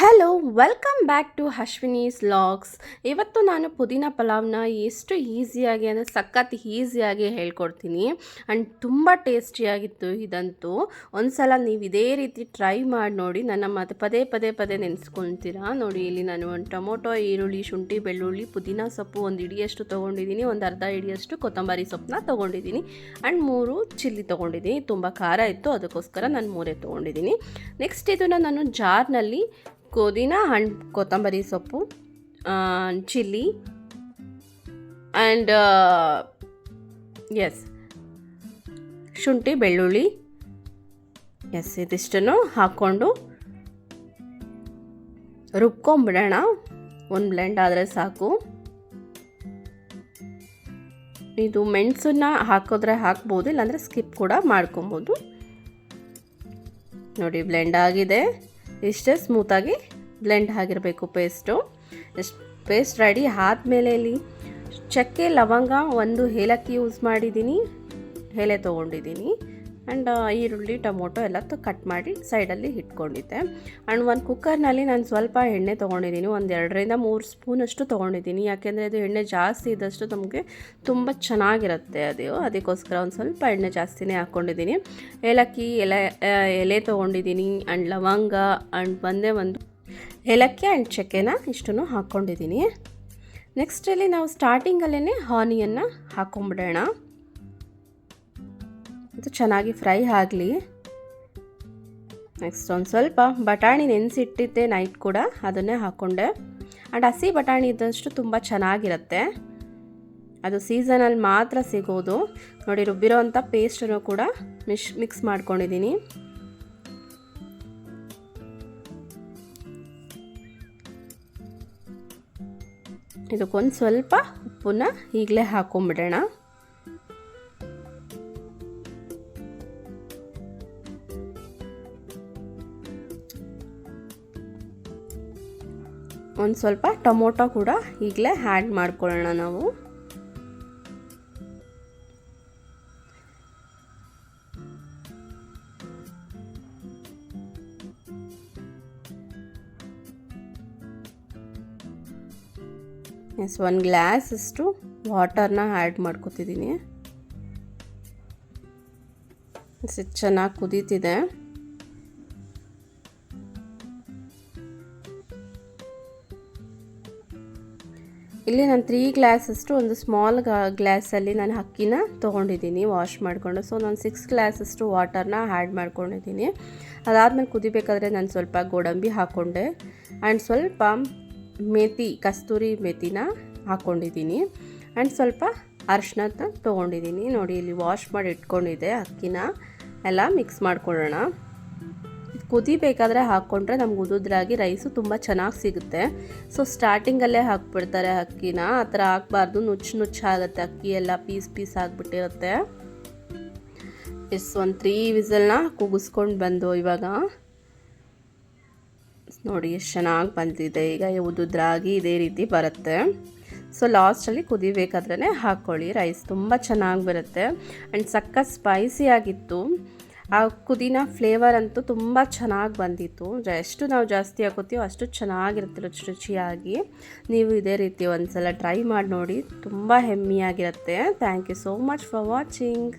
Hello welcome back to Ashwini's vlogs. ಇವತ್ತು ನಾನು ಪುದೀನ ಪಲಾವ್ನ ಎಷ್ಟು ಈಸಿಯಾಗಿ ಅಂದರೆ ಸಖತ್ ಈಸಿಯಾಗಿ ಹೇಳ್ಕೊಡ್ತೀನಿ. ಆ್ಯಂಡ್ ತುಂಬ ಟೇಸ್ಟಿಯಾಗಿತ್ತು ಇದಂತೂ. ಒಂದು ಸಲ ನೀವು ಇದೇ ರೀತಿ ಟ್ರೈ ಮಾಡಿ ನೋಡಿ, ನನ್ನ ಮತ್ತೆ ಪದೇ ಪದೇ ಪದೇ ನೆನೆಸ್ಕೊಳ್ತೀರಾ. ನೋಡಿ, ಇಲ್ಲಿ ನಾನು ಒಂದು ಟೊಮೊಟೊ, ಈರುಳ್ಳಿ, ಶುಂಠಿ, ಬೆಳ್ಳುಳ್ಳಿ, ಪುದೀನ ಸೊಪ್ಪು ಒಂದು ಹಿಡಿಯಷ್ಟು ತೊಗೊಂಡಿದ್ದೀನಿ, ಒಂದು ಅರ್ಧ ಹಿಡಿಯಷ್ಟು ಕೊತ್ತಂಬರಿ ಸೊಪ್ಪನ್ನ ತೊಗೊಂಡಿದ್ದೀನಿ, ಆ್ಯಂಡ್ 3 ಚಿಲ್ಲಿ ತೊಗೊಂಡಿದ್ದೀನಿ. ತುಂಬ ಖಾರ ಇತ್ತು, ಅದಕ್ಕೋಸ್ಕರ ನಾನು 3 ತೊಗೊಂಡಿದ್ದೀನಿ. ನೆಕ್ಸ್ಟ್ ಇದನ್ನು ನಾನು ಜಾರ್ನಲ್ಲಿ ಪುದೀನ ಆ್ಯಂಡ್ ಕೊತ್ತಂಬರಿ ಸೊಪ್ಪು, ಚಿಲ್ಲಿ ಆ್ಯಂಡ್ ಶುಂಠಿ, ಬೆಳ್ಳುಳ್ಳಿ ಇದಿಷ್ಟನ್ನು ಹಾಕ್ಕೊಂಡು ರುಬ್ಕೊಂಬಿಡೋಣ. ಒಂದು ಬ್ಲೆಂಡ್ ಆದರೆ ಸಾಕು. ಇದು ಮೆಣಸನ್ನ ಹಾಕಿದ್ರೆ ಹಾಕ್ಬೋದು, ಇಲ್ಲಾಂದರೆ ಸ್ಕಿಪ್ ಕೂಡ ಮಾಡ್ಕೊಬೋದು. ನೋಡಿ, ಬ್ಲೆಂಡ್ ಆಗಿದೆ. ಇಷ್ಟೇ ಸ್ಮೂತಾಗಿ ಬ್ಲೆಂಡ್ ಆಗಿರಬೇಕು ಪೇಸ್ಟು. ಪೇಸ್ಟ್ ರೆಡಿ ಆದಮೇಲೆ ಇಲ್ಲಿ ಚಕ್ಕೆ, ಲವಂಗ, ಒಂದು ಏಲಕ್ಕಿ ಯೂಸ್ ಮಾಡಿದ್ದೀನಿ, ಎಲೆ ತೊಗೊಂಡಿದ್ದೀನಿ, ಆ್ಯಂಡ್ ಈರುಳ್ಳಿ, ಟೊಮೊಟೊ ಎಲ್ಲ ಕಟ್ ಮಾಡಿ ಸೈಡಲ್ಲಿ ಇಟ್ಕೊಂಡಿದ್ದೆ. ಆ್ಯಂಡ್ ಒಂದು ಕುಕ್ಕರ್ನಲ್ಲಿ ನಾನು ಸ್ವಲ್ಪ ಎಣ್ಣೆ ತೊಗೊಂಡಿದ್ದೀನಿ, ಒಂದು 2-3 ಸ್ಪೂನಷ್ಟು ತೊಗೊಂಡಿದ್ದೀನಿ. ಯಾಕೆಂದರೆ ಅದು ಎಣ್ಣೆ ಜಾಸ್ತಿ ಇದ್ದಷ್ಟು ನಮಗೆ ತುಂಬ ಚೆನ್ನಾಗಿರುತ್ತೆ ಅದಕ್ಕೋಸ್ಕರ ಒಂದು ಸ್ವಲ್ಪ ಎಣ್ಣೆ ಜಾಸ್ತಿನೇ ಹಾಕ್ಕೊಂಡಿದ್ದೀನಿ. ಏಲಕ್ಕಿ ಎಲೆ ತೊಗೊಂಡಿದ್ದೀನಿ, ಆ್ಯಂಡ್ ಲವಂಗ, ಆ್ಯಂಡ್ ಒಂದು ಏಲಕ್ಕಿ ಆ್ಯಂಡ್ ಚಕ್ಕೆನ ಇಷ್ಟನ್ನು ಹಾಕ್ಕೊಂಡಿದ್ದೀನಿ. ನೆಕ್ಸ್ಟಲ್ಲಿ ನಾವು ಸ್ಟಾರ್ಟಿಂಗಲ್ಲೇ ಆನಿಯನ್ನ ಹಾಕ್ಕೊಂಬಿಡೋಣ. ಇದು ಚೆನ್ನಾಗಿ ಫ್ರೈ ಆಗಲಿ. ನೆಕ್ಸ್ಟ್ ಒಂದು ಸ್ವಲ್ಪ ಬಟಾಣಿ ನೆನೆಸಿಟ್ಟಿದ್ದೆ ನೈಟ್ ಕೂಡ, ಅದನ್ನೇ ಹಾಕ್ಕೊಂಡೆ. ಆ್ಯಂಡ್ ಹಸಿ ಬಟಾಣಿ ಇದ್ದಷ್ಟು ತುಂಬ ಚೆನ್ನಾಗಿರುತ್ತೆ, ಅದು ಸೀಸನಲ್ಲಿ ಮಾತ್ರ ಸಿಗೋದು. ನೋಡಿ, ರುಬ್ಬಿರೋವಂಥ ಪೇಸ್ಟನ್ನು ಕೂಡ ಮಿಕ್ಸ್ ಮಾಡ್ಕೊಂಡಿದ್ದೀನಿ. ಇದಕ್ಕೊಂದು ಸ್ವಲ್ಪ ಉಪ್ಪನ್ನ ಈಗಲೇ ಹಾಕ್ಕೊಂಬಿಡೋಣ. ಒಂದು ಸ್ವಲ್ಪ ಟೊಮೊಟೊ ಕೂಡ ಈಗಲೇ ಆ್ಯಡ್ ಮಾಡ್ಕೊಳ್ಳೋಣ ನಾವು. ಒಂದು ಗ್ಲಾಸಷ್ಟು ವಾಟರ್ನ ಆ್ಯಡ್ ಮಾಡ್ಕೊತಿದ್ದೀನಿ. ಚೆನ್ನಾಗಿ ಕುದೀತಿದೆ. ಇಲ್ಲಿ ನಾನು 3 ಗ್ಲಾಸಷ್ಟು ಒಂದು ಸ್ಮಾಲ್ ಗ್ಲಾಸಲ್ಲಿ ನಾನು ಅಕ್ಕಿನ ತೊಗೊಂಡಿದ್ದೀನಿ ವಾಶ್ ಮಾಡಿಕೊಂಡು. ಸೊ ನಾನು 6 ಗ್ಲಾಸಷ್ಟು ವಾಟರ್ನ ಆ್ಯಡ್ ಮಾಡ್ಕೊಂಡಿದ್ದೀನಿ. ಅದಾದಮೇಲೆ ಕುದಿಬೇಕಾದ್ರೆ ನಾನು ಸ್ವಲ್ಪ ಗೋಡಂಬಿ ಹಾಕ್ಕೊಂಡೆ, ಆ್ಯಂಡ್ ಸ್ವಲ್ಪ ಕಸ್ತೂರಿ ಮೆಥಿನ ಹಾಕ್ಕೊಂಡಿದ್ದೀನಿ, ಆ್ಯಂಡ್ ಸ್ವಲ್ಪ ಅರಿಶಿನ ತೊಗೊಂಡಿದ್ದೀನಿ. ನೋಡಿ, ಇಲ್ಲಿ ವಾಶ್ ಮಾಡಿ ಇಟ್ಕೊಂಡಿದ್ದೆ ಅಕ್ಕಿನ ಎಲ್ಲ ಮಿಕ್ಸ್ ಮಾಡ್ಕೊಳ್ಳೋಣ. ಕುದಿಬೇಕಾದ್ರೆ ಹಾಕ್ಕೊಂಡ್ರೆ ನಮ್ಗೆ ಉದುದ್ರಾಗಿ ರೈಸು ತುಂಬ ಚೆನ್ನಾಗಿ ಸಿಗುತ್ತೆ. ಸೊ ಸ್ಟಾರ್ಟಿಂಗಲ್ಲೇ ಹಾಕ್ಬಿಡ್ತಾರೆ ಅಕ್ಕಿನ, ಆ ಥರ ಹಾಕ್ಬಾರ್ದು, ನುಚ್ಚಾಗುತ್ತೆ ಅಕ್ಕಿ ಎಲ್ಲ, ಪೀಸ್ ಆಗಿಬಿಟ್ಟಿರುತ್ತೆ. ಒಂದು 3 ವಿಸಲ್ನ ಕೂಗಿಸ್ಕೊಂಡು ಬಂದು ಇವಾಗ ನೋಡಿ ಎಷ್ಟು ಚೆನ್ನಾಗಿ ಬಂದಿದೆ. ಈಗ ಉದುದ್ರಾಗಿ ಇದೇ ರೀತಿ ಬರುತ್ತೆ. ಸೊ ಲಾಸ್ಟಲ್ಲಿ ಕುದಿಬೇಕಾದ್ರೇ ಹಾಕ್ಕೊಳ್ಳಿ, ರೈಸ್ ತುಂಬ ಚೆನ್ನಾಗಿ ಬರುತ್ತೆ. ಆ್ಯಂಡ್ ಸಖತ್ ಸ್ಪೈಸಿ ಆಗಿತ್ತು. ಆ ಪುದೀನ ಫ್ಲೇವರ್ ಅಂತೂ ತುಂಬ ಚೆನ್ನಾಗಿ ಬಂದಿತ್ತು. ಎಷ್ಟು ನಾವು ಜಾಸ್ತಿ ಹಾಕೋತೀವೋ ಅಷ್ಟು ಚೆನ್ನಾಗಿರುತ್ತೆ ರುಚಿಯಾಗಿ. ನೀವು ಇದೇ ರೀತಿ ಒಂದು ಸಲ ಟ್ರೈ ಮಾಡಿ ನೋಡಿ, ತುಂಬ ಹೆಮ್ಮಿಯಾಗಿರುತ್ತೆ. Thank you so much for watching.